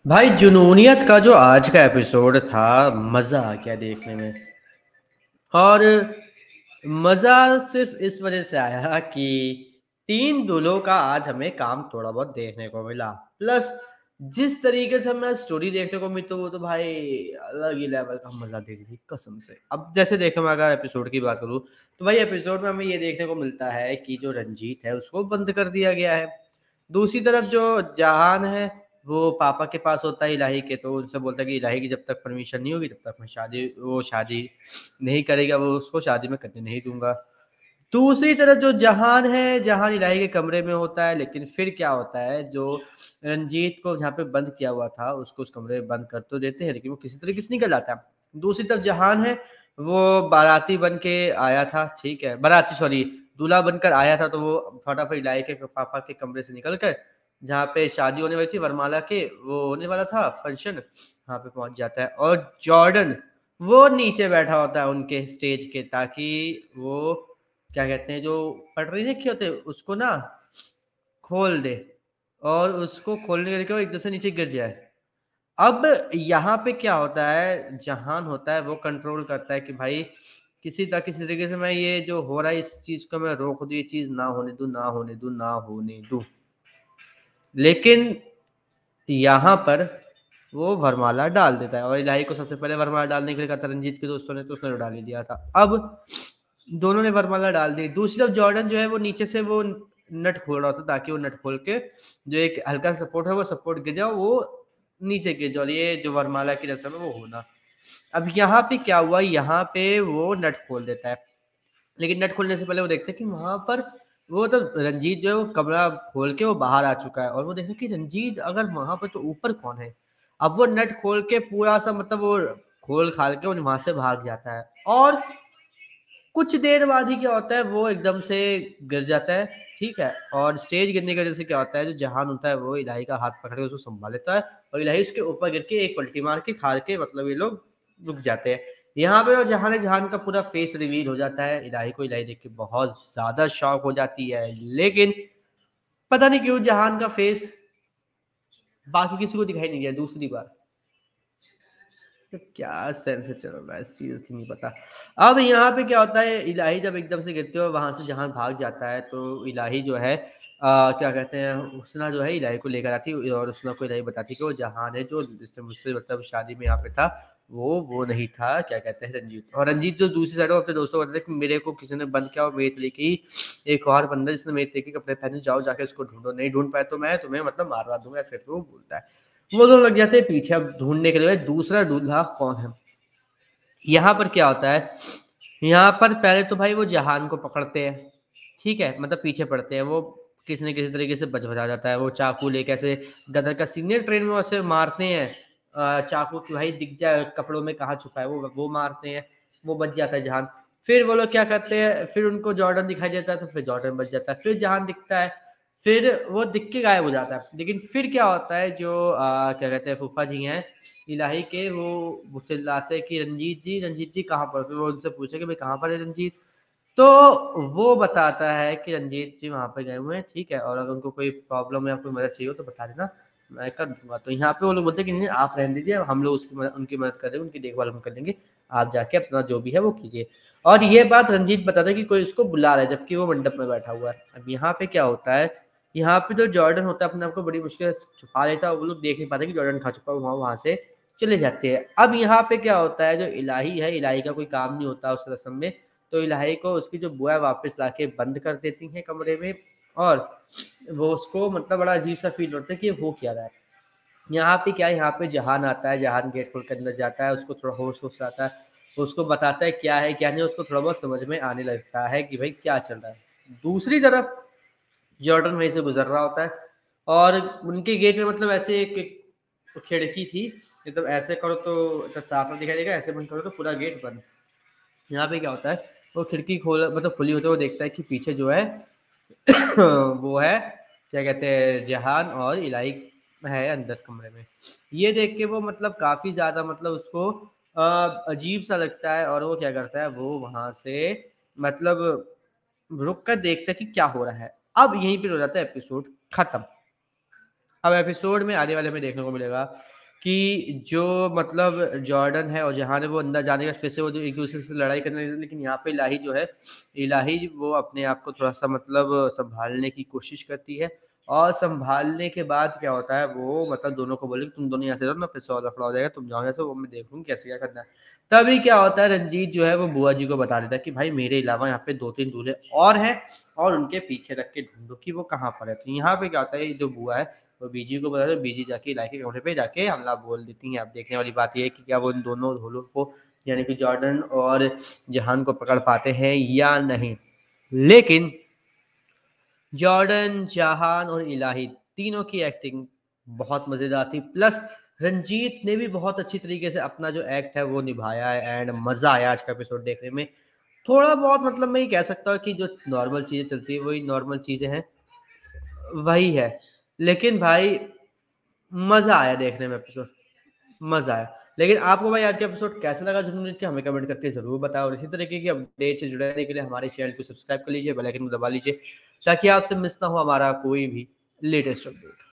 भाई जुनूनियत का जो आज का एपिसोड था, मज़ा आ गया देखने में। और मज़ा सिर्फ इस वजह से आया कि तीन दुल्हों का आज हमें काम थोड़ा बहुत देखने को मिला। प्लस जिस तरीके से हमें स्टोरी देखने को मिली तो वो तो भाई अलग ही लेवल का मज़ा दे रही थी कसम से। अब जैसे देखो, मैं अगर एपिसोड की बात करूँ तो भाई एपिसोड में हमें ये देखने को मिलता है कि जो रंजीत है उसको बंद कर दिया गया है। दूसरी तरफ जो जहान है वो पापा के पास होता है इलाही के, तो उनसे बोलता है कि इलाही की जब तक परमिशन नहीं होगी तब तक मैं शादी नहीं करेगा, वो उसको शादी में करने नहीं दूंगा। दूसरी तरफ जो जहान है, जहान इलाही के कमरे में होता है, लेकिन फिर क्या होता है, जो रंजीत को जहाँ पे बंद किया हुआ था उसको उस कमरे में बंद कर तो देते हैं, लेकिन वो किसी तरीके से निकल जाता है। दूसरी तरफ जहान है, वो बाराती बन के आया था, ठीक है, बाराती सॉरी दूल्हा बनकर आया था, तो वो फटाफट इलाही के पापा के कमरे से निकल कर जहाँ पे शादी होने वाली थी वरमाला के, वो होने वाला था फंक्शन, वहाँ पे पहुंच जाता है। और जॉर्डन वो नीचे बैठा होता है उनके स्टेज के, ताकि वो क्या कहते हैं, जो पटरी रखी होते हैं उसको ना खोल दे, और उसको खोलने के लिए वो एकदम से नीचे गिर जाए। अब यहाँ पे क्या होता है, जहान होता है वो कंट्रोल करता है कि भाई किसी तरीके से मैं ये जो हो रहा है इस चीज को मैं रोक दूं, ये चीज ना होने दूं, ना होने दूं, ना होने दूं। लेकिन यहाँ पर वो वरमाला डाल देता है, और इलाही को सबसे पहले वरमाला डालने के लिए कहा था रंजीत के दोस्तों ने, तो उसने डाल ही दिया था। अब दोनों ने वरमाला डाल दी। दूसरी तरफ जॉर्डन जो है वो नीचे से वो नट खोल रहा था, ताकि वो नट खोल के जो एक हल्का सपोर्ट है वो सपोर्ट गिर जाओ, वो नीचे गिर जाओ, ये जो वरमाला की रस्म है वो होना। अब यहाँ पे क्या हुआ, यहाँ पे वो नट खोल देता है, लेकिन नट खोलने से पहले वो देखते हैं कि वहां पर वो तो रंजीत जो है वो कमरा खोल के वो बाहर आ चुका है, और वो देखते हैं कि रंजीत अगर वहां पर तो ऊपर कौन है। अब वो नट खोल के पूरा सा मतलब वो खोल खाल के वो वहां से भाग जाता है, और कुछ देर बाद ही क्या होता है, वो एकदम से गिर जाता है, ठीक है। और स्टेज गिरने की वजह से क्या होता है, जो जहान होता है वो इलाही का हाथ पकड़ के उसको संभाल लेता है, और इलाही उसके ऊपर गिर के एक पलटी मार के खा के मतलब ये लोग रुक जाते हैं। यहाँ पे वो जहान का पूरा फेस रिवील हो जाता है, इलाही को इलाही देख के बहुत ज्यादा शॉक हो जाती है, लेकिन पता नहीं क्यों जहान का फेस बाकी किसी को दिखाई नहीं दिया दूसरी बार। तो क्या सेंस चल रहा है सीरियसली नहीं पता। अब यहाँ पे क्या होता है, इलाही जब एकदम से गिरते हो वहां से जहां भाग जाता है, तो इलाही जो है क्या कहते हैं, हुस्ना जो है इलाही को लेकर आती है, और हुस्ना को इलाही बताती है कि वो जहान है जो जिसने मुझसे मतलब शादी में यहाँ पे था, वो नहीं था, क्या कहते हैं, रंजीत। और रंजीत जो दूसरी साइड अपने दोस्तों को बताता है कि मेरे को किसी ने बंद किया, और मेरे तरीके ही एक और बंदा जिसने मेरे तरीके के कपड़े पहने, जाओ जाके उसको ढूंढो, नहीं ढूंढ पाए तो मैं तुम्हें मतलब मारवा दूंगा, ऐसे वो बोलता है। वो दोनों लग जाते हैं पीछे अब ढूंढने के लिए दूसरा दूल्हा कौन है। यहाँ पर क्या होता है, यहाँ पर पहले तो भाई वो जहान को पकड़ते हैं, ठीक है, मतलब पीछे पड़ते हैं, वो किसी न किसी तरीके से बच बचा जाता है, वो चाकू लेके ऐसे गदर का सीनियर ट्रेन में वैसे मारते हैं, चाकू की भाई दिख जाए कपड़ों में कहाँ छुपा है, वो मारते हैं, वो बच जाता है जहान। फिर वो लोग क्या करते हैं, फिर उनको जॉर्डन दिखाई देता है तो फिर जॉर्डन बच जाता है, फिर जहान दिखता है, फिर वो दिख के गायब हो जाता है। लेकिन फिर क्या होता है, जो क्या कहते हैं फूफा जी हैं इलाही के, वो चिल्लाते हैं कि रंजीत जी कहाँ पर। फिर वो उनसे पूछे कि भाई कहाँ पर है रंजीत, तो वो बताता है कि रंजीत जी वहाँ पे गए हुए हैं, ठीक है, और अगर उनको कोई प्रॉब्लम या कोई मदद चाहिए हो तो बता देना, मैं कर दूंगा। तो यहाँ पे वो लोग बोलते हैं कि नहीं आप रहने दीजिए, हम लोग उनकी मदद कर देंगे, उनकी देखभाल हम कर लेंगे, आप जाके अपना जो भी है वो कीजिए। और ये बात रंजीत बताता है कि कोई इसको बुला रहा है, जबकि वो मंडप में बैठा हुआ है। अब यहाँ पे क्या होता है, यहाँ पे जो जॉर्डन होता है अपने आप को बड़ी मुश्किल से छुपा लेता है, वो लोग देख नहीं पाते कि जॉर्डन खा चुका है, वहां से चले जाते हैं। अब यहाँ पे क्या होता है, जो इलाही है, इलाही का कोई काम नहीं होता उस रस्म में, तो इलाही को उसकी जो बुआ वापस लाके बंद कर देती हैं कमरे में, और वो उसको मतलब बड़ा अजीब सा फील होता है कि ये हो क्या रहा है। यहाँ पे क्या है, यहाँ पे जहान आता है, जहान गेट खोल के अंदर जाता है, उसको थोड़ा होश होश आता है, उसको बताता है क्या है क्या नहीं, उसको थोड़ा बहुत समझ में आने लगता है कि भाई क्या चल रहा है। दूसरी तरफ जॉर्डन वहीं से गुजर रहा होता है, और उनके गेट में मतलब ऐसे एक खिड़की थी, मतलब ऐसे करो तो साफ ना दिखाई देगा, ऐसे बंद करो तो पूरा गेट बंद। यहाँ पे क्या होता है, वो खिड़की खोल मतलब खुली होती है, वो देखता है कि पीछे जो है वो है, क्या कहते हैं, जहान और इलाही है अंदर कमरे में। ये देख के वो मतलब काफी ज्यादा मतलब उसको अजीब सा लगता है, और वो क्या करता है, वो वहां से मतलब रुक कर देखता है कि क्या हो रहा है। अब यहीं पे हो जाता है एपिसोड खत्म। अब एपिसोड में आने वाले में देखने को मिलेगा कि जो मतलब जॉर्डन है और जहान है वो अंदर जाने का फिर से वो जो एक-दूसरे से लड़ाई करने लगे, लेकिन यहाँ पे इलाही जो है, इलाही वो अपने आप को थोड़ा-सा मतलब सँभालने की कोशिश करती है और सँभालने के बाद क्या होता है वो मतलब दोनों को बोले कि तुम दोनों यहाँ से रहो ना फिर से और लफड़ा हो जाएगा, तुम जाओ यहाँ से वो मैं देख लूँगी कैसे क्या करना है। तभी क्या होता है रंजीत जो है वो बुआ जी को बता देता है कि भाई मेरे अलावा यहाँ पे 2-3 दूल्हे और हैं और उनके पीछे रख के ढूँढो कि वो कहाँ पर है। तो यहाँ पे क्या होता है ये जो बुआ है वो बीजी को बताता है, बीजी जाके इलाही के कमरे पे जाके हमला बोल देती हैं। अब देखने वाली बात ये है कि क्या वो इन दोनों दूल्हों को यानी कि जॉर्डन और जहान को पकड़ पाते हैं या नहीं। लेकिन जॉर्डन, जहान और इलाही तीनों की एक्टिंग बहुत मज़ेदार थी। प्लस रंजीत ने भी बहुत अच्छी तरीके से अपना जो एक्ट है वो निभाया है एंड मज़ा आया आज का एपिसोड देखने में। थोड़ा बहुत मतलब मैं ये कह सकता हूँ कि जो नॉर्मल चीज़ें चलती हैं वही नॉर्मल चीज़ें हैं, वही है। लेकिन भाई मज़ा आया देखने में एपिसोड, मज़ा आया। लेकिन आपको भाई आज का एपिसोड कैसा लगा ज़रूर लिख के हमें कमेंट करके ज़रूर बताओ और इसी तरीके की अपडेट से जुड़े रहने के लिए हमारे चैनल को सब्सक्राइब कर लीजिए, बेल आइकन को दबा लीजिए ताकि आपसे मिस ना हो हमारा कोई भी लेटेस्ट अपडेट।